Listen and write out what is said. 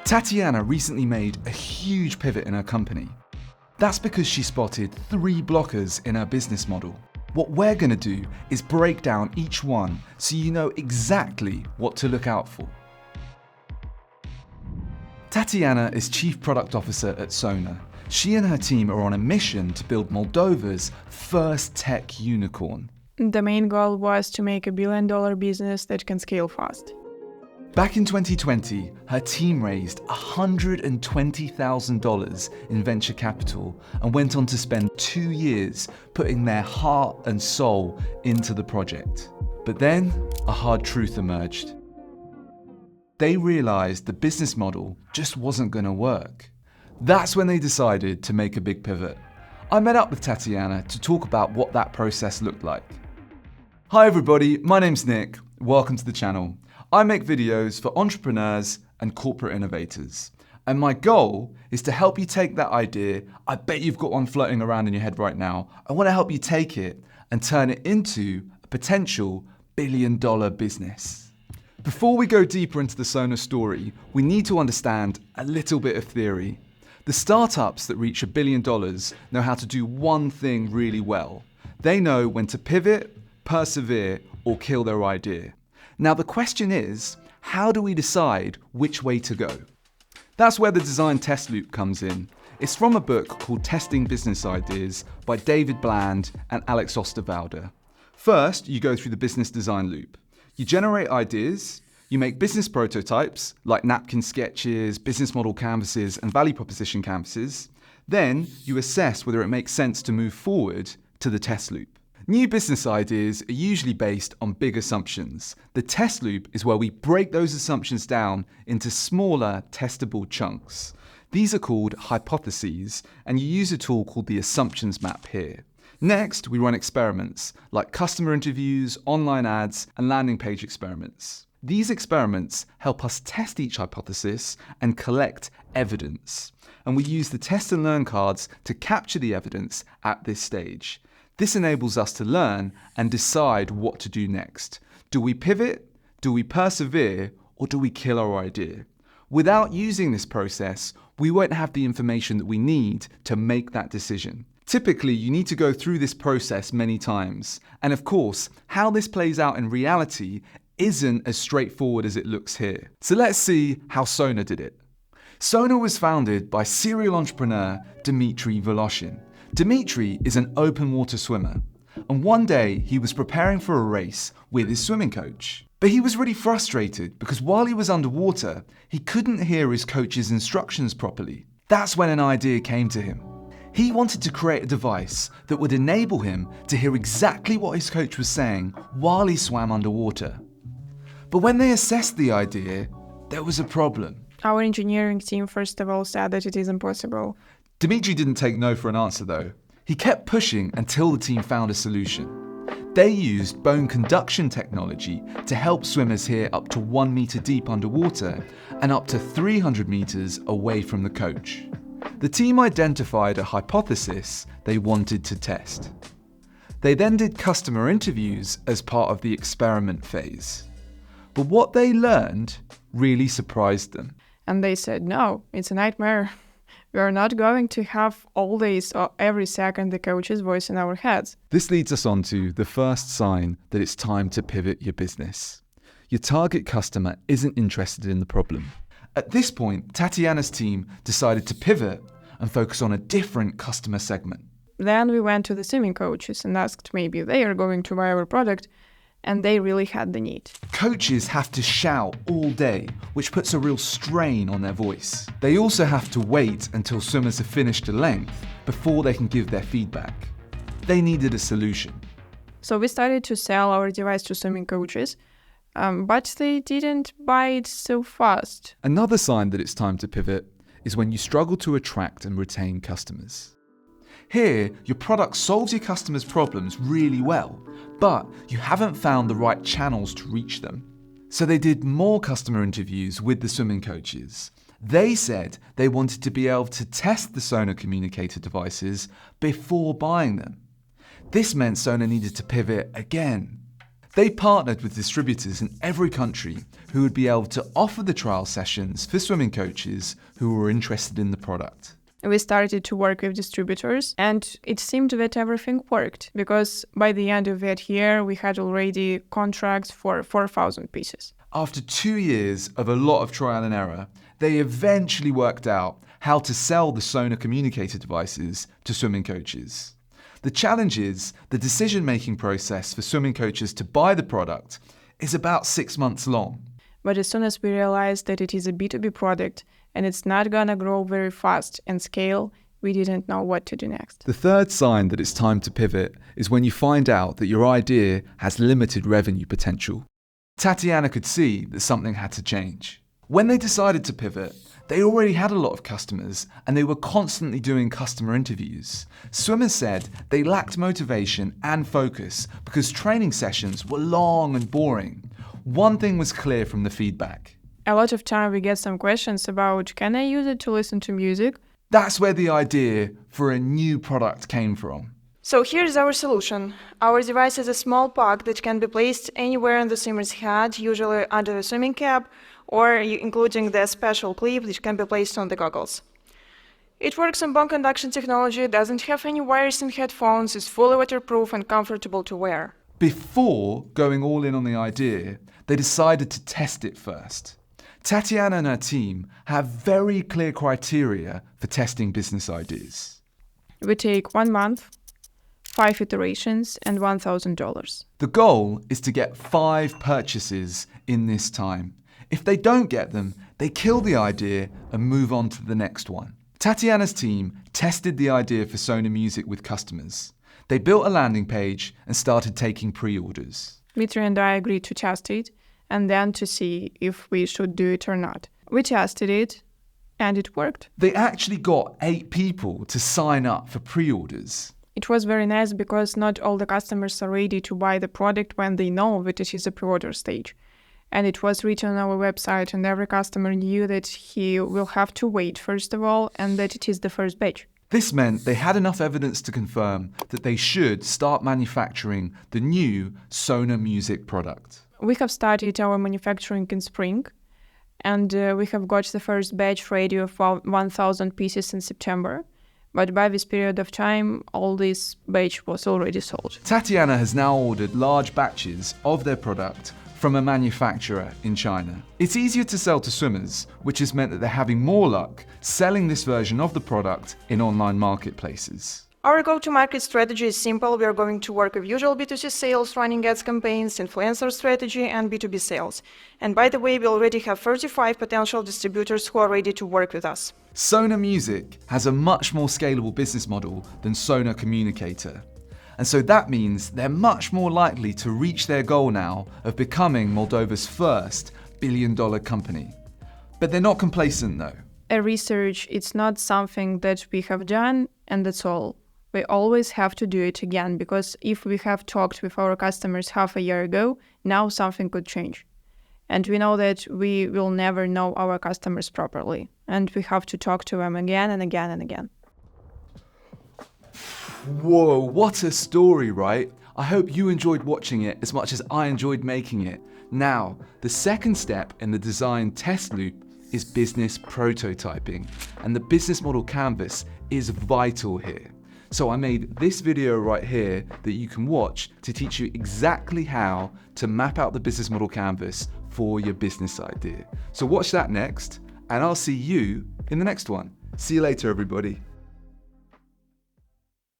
Tatiana recently made a huge pivot in her company. That's because she spotted 3 blockers in her business model. What we're going to do is break down each one so you know exactly what to look out for. Tatiana is Chief Product Officer at Sona. She and her team are on a mission to build Moldova's first tech unicorn. The main goal was to make $1 billion business that can scale fast. Back in 2020, her team raised $120,000 in venture capital and went on to spend 2 years putting their heart and soul into the project. But then, a hard truth emerged. They realized the business model just wasn't going to work. That's when they decided to make a big pivot. I met up with Tatiana to talk about what that process looked like. Hi everybody, my name's Nick. Welcome to the channel. I make videos for entrepreneurs and corporate innovators. And my goal is to help you take that idea. I bet you've got one floating around in your head right now. I want to help you take it and turn it into a potential $1 billion business. Before we go deeper into the Sona story, we need to understand a little bit of theory. The startups that reach $1 billion know how to do one thing really well. They know when to pivot, persevere, or kill their idea. Now the question is, how do we decide which way to go? That's where the design test loop comes in. It's from a book called Testing Business Ideas by David Bland and Alex Osterwalder. First, you go through the business design loop. You generate ideas, you make business prototypes like napkin sketches, business model canvases, and value proposition canvases. Then you assess whether it makes sense to move forward to the test loop. New business ideas are usually based on big assumptions. The test loop is where we break those assumptions down into smaller, testable chunks. These are called hypotheses, and you use a tool called the assumptions map here. Next, we run experiments like customer interviews, online ads, and landing page experiments. These experiments help us test each hypothesis and collect evidence. And we use the test and learn cards to capture the evidence at this stage. This enables us to learn and decide what to do next. Do we pivot? Do we persevere? Or do we kill our idea? Without using this process, we won't have the information that we need to make that decision. Typically, you need to go through this process many times. And of course, how this plays out in reality isn't as straightforward as it looks here. So let's see how Sona did it. Sona was founded by serial entrepreneur Dmitry Voloshin. Dmitry is an open water swimmer, and one day he was preparing for a race with his swimming coach. But he was really frustrated because while he was underwater, he couldn't hear his coach's instructions properly. That's when an idea came to him. He wanted to create a device that would enable him to hear exactly what his coach was saying while he swam underwater. But when they assessed the idea, there was a problem. Our engineering team first of all said that it is impossible. Dmitry didn't take no for an answer though. He kept pushing until the team found a solution. They used bone conduction technology to help swimmers hear up to 1 meter deep underwater and up to 300 meters away from the coach. The team identified a hypothesis they wanted to test. They then did customer interviews as part of the experiment phase. But what they learned really surprised them. And they said, no, it's a nightmare. We are not going to have always or every second the coach's voice in our heads. This leads us on to the first sign that it's time to pivot your business. Your target customer isn't interested in the problem. At this point, Tatiana's team decided to pivot and focus on a different customer segment. Then we went to the swimming coaches and asked maybe they are going to buy our product, and they really had the need. Coaches have to shout all day, which puts a real strain on their voice. They also have to wait until swimmers have finished a length before they can give their feedback. They needed a solution. So we started to sell our device to swimming coaches, but they didn't buy it so fast. Another sign that it's time to pivot is when you struggle to attract and retain customers. Here, your product solves your customers' problems really well, but you haven't found the right channels to reach them. So they did more customer interviews with the swimming coaches. They said they wanted to be able to test the Sona communicator devices before buying them. This meant Sona needed to pivot again. They partnered with distributors in every country who would be able to offer the trial sessions for swimming coaches who were interested in the product. We started to work with distributors, and it seemed that everything worked, because by the end of that year, we had already contracts for 4,000 pieces. After 2 years of a lot of trial and error, they eventually worked out how to sell the Sona communicator devices to swimming coaches. The challenge is the decision-making process for swimming coaches to buy the product is about 6 months long. But as soon as we realized that it is a B2B product and it's not gonna grow very fast and scale, we didn't know what to do next. The third sign that it's time to pivot is when you find out that your idea has limited revenue potential. Tatiana could see that something had to change. When they decided to pivot, they already had a lot of customers and they were constantly doing customer interviews. Swimmers said they lacked motivation and focus because training sessions were long and boring. One thing was clear from the feedback. A lot of time we get some questions about, can I use it to listen to music? That's where the idea for a new product came from. So here's our solution. Our device is a small puck that can be placed anywhere on the swimmer's head, usually under the swimming cap, or including the special clip which can be placed on the goggles. It works on bone conduction technology, doesn't have any wires and headphones, is fully waterproof and comfortable to wear. Before going all in on the idea, they decided to test it first. Tatiana and her team have very clear criteria for testing business ideas. We take 1 month, 5 iterations, and $1,000. The goal is to get 5 purchases in this time. If they don't get them, they kill the idea and move on to the next one. Tatiana's team tested the idea for Sona Music with customers. They built a landing page and started taking pre-orders. Dmitry and I agreed to test it and then to see if we should do it or not. We tested it and it worked. They actually got 8 people to sign up for pre-orders. It was very nice because not all the customers are ready to buy the product when they know that it is a pre-order stage. And it was written on our website, and every customer knew that he will have to wait, first of all, and that it is the first batch. This meant they had enough evidence to confirm that they should start manufacturing the new Sona Music product. We have started our manufacturing in spring, and we have got the first batch ready of 1,000 pieces in September. But by this period of time, all this batch was already sold. Tatiana has now ordered large batches of their product from a manufacturer in China. It's easier to sell to swimmers, which has meant that they're having more luck selling this version of the product in online marketplaces. Our go-to-market strategy is simple. We are going to work with usual B2C sales, running ads campaigns, influencer strategy, and B2B sales. And by the way, we already have 35 potential distributors who are ready to work with us. Sona Music has a much more scalable business model than Sona Communicator. And so that means they're much more likely to reach their goal now of becoming Moldova's first billion-dollar company. But they're not complacent though. A research, it's not something that we have done and that's all. We always have to do it again, because if we have talked with our customers half a year ago, now something could change. And we know that we will never know our customers properly, and we have to talk to them again and again and again. Whoa, what a story, right? I hope you enjoyed watching it as much as I enjoyed making it. Now, the second step in the design test loop is business prototyping, and the business model canvas is vital here. So I made this video right here that you can watch to teach you exactly how to map out the business model canvas for your business idea. So watch that next, and I'll see you in the next one. See you later, everybody.